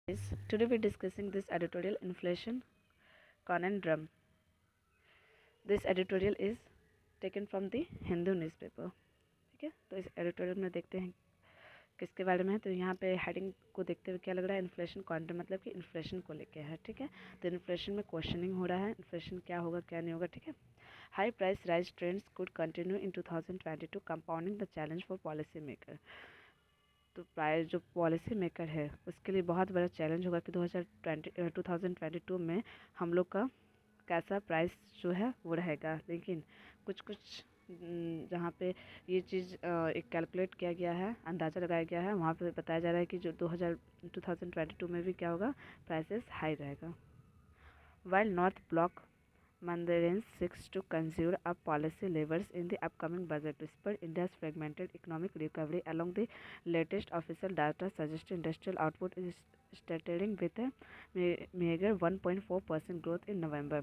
Today we're discussing this editorial inflation conundrum. This editorial is taken from the Hindu newspaper. ठीक है, तो इस editorial में देखते हैं किसके बारे में है। तो यहाँ पे हेडिंग को देखते हुए क्या लग रहा है, इन्फ्लेशन कॉन्ट्रा मतलब कि इन्फ्लेशन को लेके है। ठीक है, तो इन्फ्लेशन में क्वेश्चनिंग हो रहा है, इन्फ्लेशन क्या होगा क्या नहीं होगा। ठीक है, high price rise trends could continue in 2022 compounding the challenge for policy maker. तो प्राइस जो पॉलिसी मेकर है उसके लिए बहुत बड़ा चैलेंज होगा कि 2022 में हम लोग का कैसा प्राइस जो है वो रहेगा। लेकिन कुछ कुछ जहाँ पे ये चीज़ एक कैलकुलेट किया गया है, अंदाज़ा लगाया गया है, वहाँ पे बताया जा रहा है कि जो 2022 में भी क्या होगा, प्राइसेस हाई रहेगा। While north block Mandarins seeks to conjure up policy levers in the upcoming budget to spur India's fragmented economic recovery. Along the latest official data suggests industrial output is staggering with a meager 1.4% growth in November.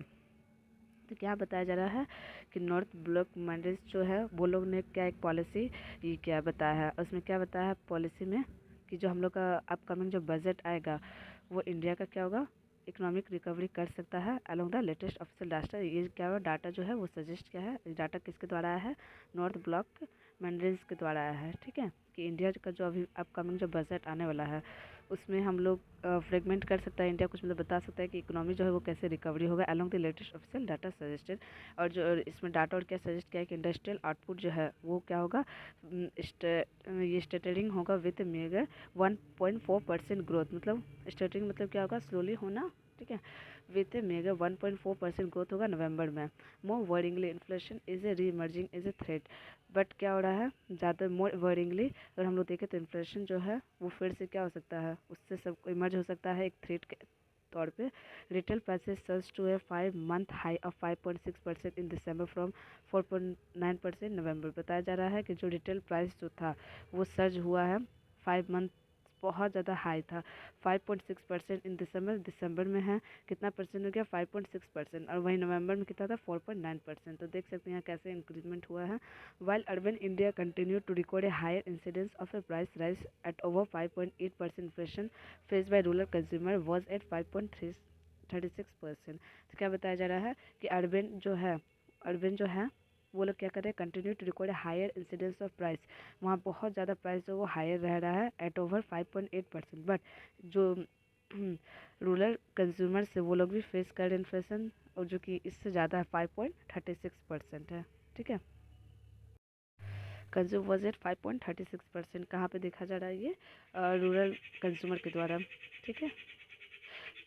तो क्या बताया जा रहा है कि north block mandis जो है वो लोग ने क्या एक पॉलिसी ये क्या बताया है, उसमें क्या बताया है पॉलिसी में कि जो हम लोग का अपकमिंग जो बजट आएगा वो इंडिया का क्या होगा, इकोनॉमिक रिकवरी कर सकता है along the latest official data. ये क्या हुआ डाटा जो है वो सजेस्ट क्या है, डाटा किसके द्वारा आया है, नॉर्थ ब्लॉक मंडीज के द्वारा आया है। ठीक है, कि इंडिया का जो अभी अपकमिंग जो बजट आने वाला है उसमें हम लोग फ्रेगमेंट कर सकता है, इंडिया कुछ मतलब बता सकता है कि इकोनॉमी जो है वो कैसे रिकवरी होगा along the latest official data suggested. और जो इसमें डाटा और क्या सजेस्ट किया है कि इंडस्ट्रियल आउटपुट जो है वो क्या होगा, ये स्टेटरिंग होगा विथ मेगर 1.4% ग्रोथ। मतलब स्टेटरिंग मतलब क्या होगा, स्लोली होना। ठीक है, विथ ए मेगर 1.4% ग्रोथ होगा नवंबर में। मोर वरिंगली इन्फ्लेशन इज ए री emerging is a threat. But क्या हो रहा है ज़्यादा मोर वरिंगली, अगर हम लोग देखें तो इन्फ्लेशन जो है वो फिर से क्या हो सकता है, उससे सब इमर्ज हो सकता है एक थ्रेट के तौर पे। Retail prices surge to a 5 month high of 5.6% in December from 4.9% November. बताया जा रहा है कि जो रिटेल प्राइस जो था वो सर्ज हुआ है 5 मंथ, बहुत ज़्यादा हाई था 5.6% इन दिसंबर में है कितना परसेंट हो गया 5.6%, और वहीं नवंबर में कितना था 4.9%। तो देख सकते हैं यहाँ कैसे इंक्रीजमेंट हुआ है। While urban India continued to record a higher incidence of a price rise at over 5.8%, inflation faced by rural consumer was at 5.36%। तो क्या बताया जा रहा है कि अर्बन जो है वो लोग क्या कर रहे हैं, continue to record higher incidence of price. वहाँ बहुत ज़्यादा प्राइस जो वो हायर रह रहा है एट ओवर 5.8%। बट जो रूरल कंज्यूमर से वो लोग भी फेस कर रहे इन्फ्लेशन, और जो कि इससे ज़्यादा है 5.36% है। ठीक है, कंज्यूम वॉज एट 5.36%। कहाँ पे देखा जा रहा है ये, रूरल कंज्यूमर के द्वारा। ठीक है,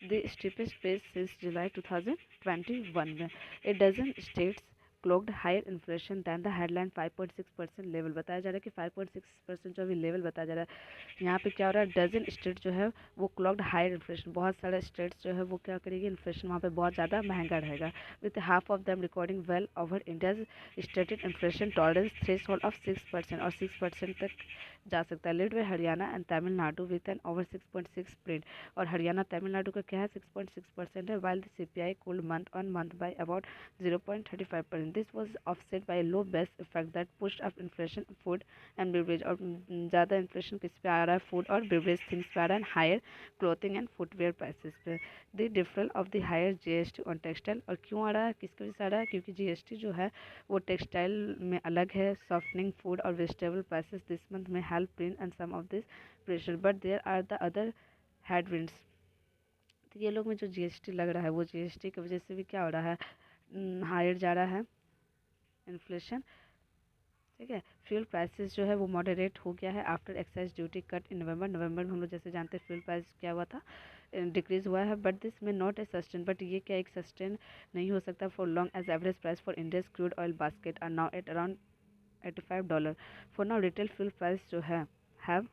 the steepest pace since July 2021 में a dozen states clocked higher inflation than the headline 5.6% level. बताया जा रहा है कि 5.6% जो अभी लेवल बताया जा रहा है, यहाँ पे क्या हो रहा है, डजन स्टेट जो है वो क्लॉक्ड हायर इन्फ्लेशन, बहुत सारे स्टेट्स जो है वो क्या करेगी, इन्फ्लेशन वहाँ पे बहुत ज़्यादा महंगा रहेगा, with half of them recording well over India's stated inflation tolerance threshold of 6% और 6% तक जा सकता है। Led by Haryana and Tamil Nadu with an over 6.6 print. और हरियाणा तमिलनाडु का क्या है 6.6% है, while the CPI cooled month on month by about 0.35%। This was offset by low base effect that pushed up inflation food and beverage. और ज़्यादा इन्फ्लेशन किस पे आ रहा है, फूड और बेवरेज थिंग्स पे आ रहा है, higher clothing and footwear prices पे। The difference of the higher GST on textile. और क्यों आ रहा है, किसकी वजह से आ रहा है, क्योंकि जीएसटी जो है वो टेक्सटाइल में अलग है। सॉफ्टनिंग फूड और वेजिटेबल प्राइसेस दिस मंथ में help bring and some of this pressure, but there are the other headwinds. तो ये लोग में जो जीएसटी लग रहा है वो जीएसटी की वजह से भी क्या हो रहा है, हायर जा रहा है इन्फ्लेशन। ठीक है, फ्यूल प्राइसेस जो है वो मॉडरेट हो गया है after excise duty cut in November में हम लोग जैसे जानते हैं फ्यूल प्राइस क्या हुआ था, डिक्रीज हुआ है। बट दिस में नॉट ए सस्टेन, बट ये क्या एक सस्टेन नहीं हो सकता for long, as average price for India's crude oil basket are now at around $85। For now retail fuel price जो है हैव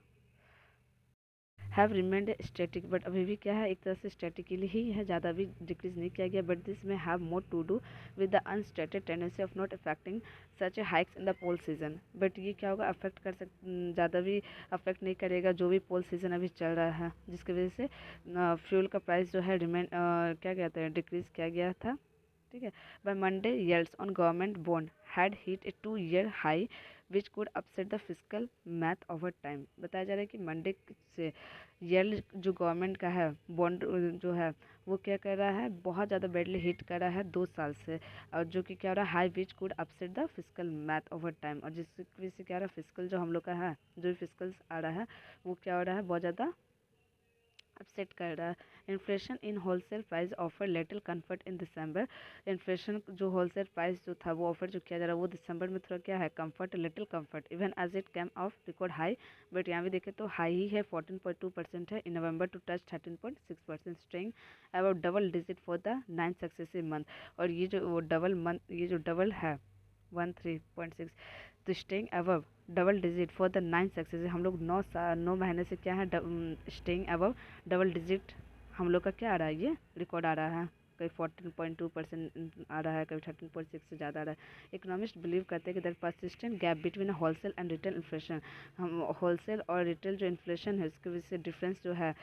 रिमेंड स्टैटिक, बट अभी भी क्या है एक तरह से स्टैटिकली ही है, ज़्यादा भी डिक्रीज नहीं किया गया। But this may have more to do with the unstated tendency of not affecting such a hikes in the poll season. But ये क्या होगा, अफेक्ट कर ज़्यादा भी अफेक्ट नहीं करेगा जो भी पोल सीजन अभी चल रहा है, जिसकी वजह से फ्यूल का प्राइस जो है रिमेंड क्या कहते हैं डिक्रीज किया गया था। ठीक है, by Monday yields on government bond had hit a 2-year high which could upset the physical math over time. बताया जा रहा है कि मंडे से येल्ड जो गवर्नमेंट का है बॉन्ड जो है वो क्या कर रहा है, बहुत ज़्यादा बैडली हिट कर रहा है 2 साल से, और जो कि क्या हो रहा है, high which could upset the physical math over time, और जिसकी वजह से क्या हो रहा है, फिजिकल जो हम लोग का है, जो फिजिकल्स आ रहा है वो क्या हो रहा है, बहुत ज़्यादा अपसेट कर रहा है। Inflation in wholesale price offer little comfort in December. Inflation जो होलसेल प्राइस जो था वो ऑफर जो किया जा रहा है वो दिसंबर में थोड़ा क्या है, comfort, little comfort, even as it came off record high, but यहाँ भी देखें तो हाई ही है, 14.2% है in November to touch 13.6%, staying about double digit for the 9 successive month. और ये जो वो डबल मंथ, ये जो डबल है 13.6, तो staying above double digit for the 9 success, हम लोग 9 महीने से क्या है, स्टेइंग अबव डबल डिजिट हम लोग का क्या आ रहा है, ये रिकॉर्ड आ रहा है। कभी 14.2% आ रहा है, कभी 13.6 से ज़्यादा आ रहा है। इकोनॉमिस्ट बिलीव करते हैं कि there persistent gap between wholesale and retail inflation, हम होलसेल और रिटेल जो इन्फ्लेशन है उसके वजह से डिफरेंस जो है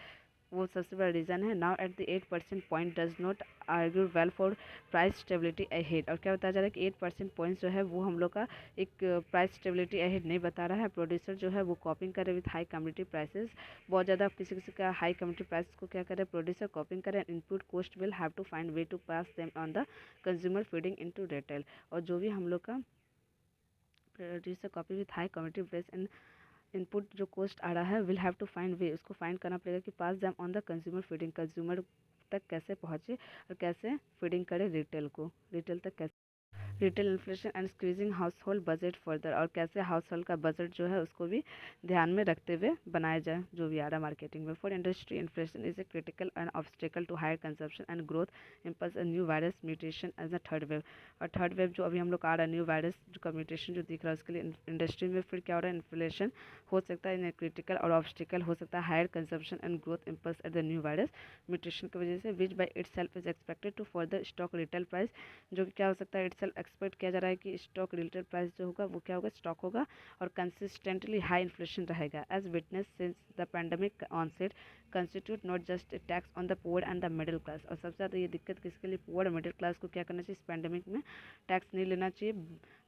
वो सबसे बड़ा रीज़न है। Now at the 8% point does not argue well for price stability ahead. और क्या बताया जा रहा है कि 8% पॉइंट्स जो है वो हम लोग का एक प्राइस स्टेबिलिटी अहेड नहीं बता रहा है। प्रोड्यूसर जो है वो कॉपिंग करे विथ हाई कम्युनिटी प्राइसेस, बहुत ज़्यादा किसी किसी का हाई कम्युनिटी प्राइस को क्या करे, प्रोड्यूसर कॉपिंग करे। Input cost will have to find way to pass them on the consumer feeding into retail. और जो भी हम लोग का producer copy with high commodity price and input जो कॉस्ट आ रहा है, will have to find way, उसको फाइंड करना पड़ेगा कि pass them on the consumer feeding, consumer तक कैसे पहुँचे और कैसे फीडिंग करे रिटेल को, रिटेल तक कैसे, retail inflation and squeezing house hold budget further, और कैसे हाउस होल्ड का बजट जो है उसको भी ध्यान में रखते हुए बनाया जाए जो भी आ रहा है मार्केटिंग में। For industry inflation is a critical and obstacle to higher consumption and growth, impulse a new virus mutation as a third wave. और थर्ड वेव जो अभी हम लोग आ रहा है, न्यू वायरस जो का म्यूटेशन जो दिख रहा है उसके लिए इंडस्ट्री में फिर क्या हो रहा है, इन्फ्लेशन हो सकता है, क्रिटिकल और ऑब्स्टिकल हो सकता है higher consumption and growth impulse at the new virus mutation की वजह से, which by itself is expected to further stoke retail price, जो कि क्या हो सकता है, इट सेल्फ एक्सपेक्ट किया जा रहा है कि स्टॉक रिटेल प्राइस जो होगा वो क्या होगा, स्टॉक होगा और कंसिस्टेंटली हाई इन्फ्लेशन रहेगा as witness since the pandemic onset, constitute not just tax on the poor and the middle class. और सबसे ज़्यादा ये दिक्कत किसके लिए, पुअर और मिडिल क्लास को क्या करना चाहिए, इस पैंडमिक में टैक्स नहीं लेना चाहिए,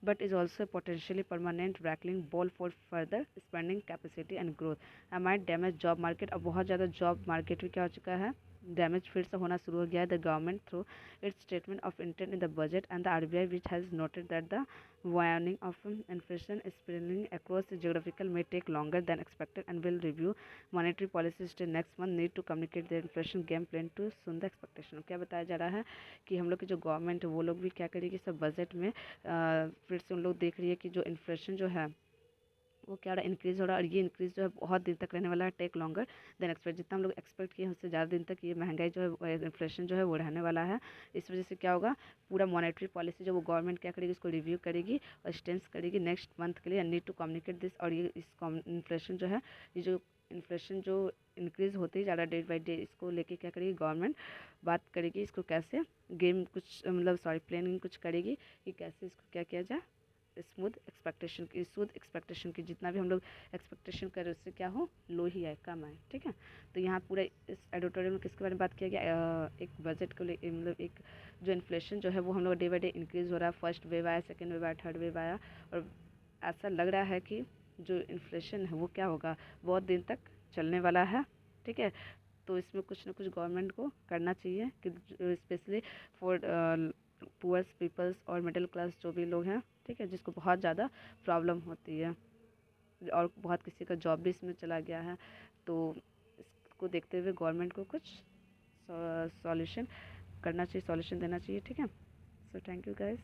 but is also potentially permanent wrecking ball for further spending capacity and growth. Might damage job market, अब बहुत ज़्यादा जॉब मार्केट भी क्या हो चुका है, डैमेज फिर से होना शुरू हो गया है। The government through it's statement of intent in the budget and the RBI which has noted that the warning of inflation spreading across geographical may take longer than expected and will review monetary policies till next month, need to communicate their inflation game plan to soon the expectation। क्या बताया जा रहा है कि हम लोग की जो गवर्नमेंट है वो लोग भी क्या करेगी, सब बजट में फिर से उन लोग देख रही है कि जो इन्फ्लेशन जो है वो क्या रहा है, इंक्रीज़ हो रहा है, और ये इंक्रीज़ जो है बहुत दिन तक रहने वाला है, टेक लॉन्गर देन एक्सपेक्ट, जितना हम लोग एक्सपेक्ट किए उससे ज़्यादा दिन तक ये महंगाई जो है, इन्फ्लेशन जो है वो रहने वाला है। इस वजह से क्या होगा, पूरा मॉनेटरी पॉलिसी जो वो गवर्नमेंट क्या करेगी, इसको रिव्यू करेगी और स्टेंस करेगी नेक्स्ट मंथ के लिए, नीड टू कम्युनिकेट दिस। और ये इस इन्फ्लेशन जो है, ये जो इन्फ्लेशन जो इंक्रीज़ होते ही जा रहा है डे बाई डे, इसको लेके क्या करेगी गवर्नमेंट, बात करेगी इसको कैसे गेम कुछ मतलब सॉरी प्लानिंग कुछ करेगी कि कैसे इसको क्या किया जाए, स्मूथ एक्सपेक्टेशन की, जितना भी हम लोग एक्सपेक्टेशन करें उससे क्या हो, लो ही आए, कम आए, ठीक है। तो यहाँ पूरा इस एडिटोरियल में किसके बारे में बात किया गया, एक बजट को ले, मतलब एक जो इन्फ्लेशन जो है वो हम लोग डे बाई डे इंक्रीज़ हो रहा है, फर्स्ट वेव आया, सेकेंड वेव आया, थर्ड वेव आया, और ऐसा लग रहा है कि जो इन्फ्लेशन है वो क्या होगा, बहुत दिन तक चलने वाला है, ठीक है। तो इसमें कुछ ना कुछ गवर्नमेंट को करना चाहिए कि स्पेशली फॉर पुअर्स पीपल्स और मिडिल क्लास जो भी लोग हैं, ठीक है, जिसको बहुत ज़्यादा प्रॉब्लम होती है और बहुत किसी का जॉब भी इसमें चला गया है, तो इसको देखते हुए गवर्नमेंट को कुछ सॉल्यूशन करना चाहिए, सॉल्यूशन देना चाहिए, ठीक है। So thank you guys.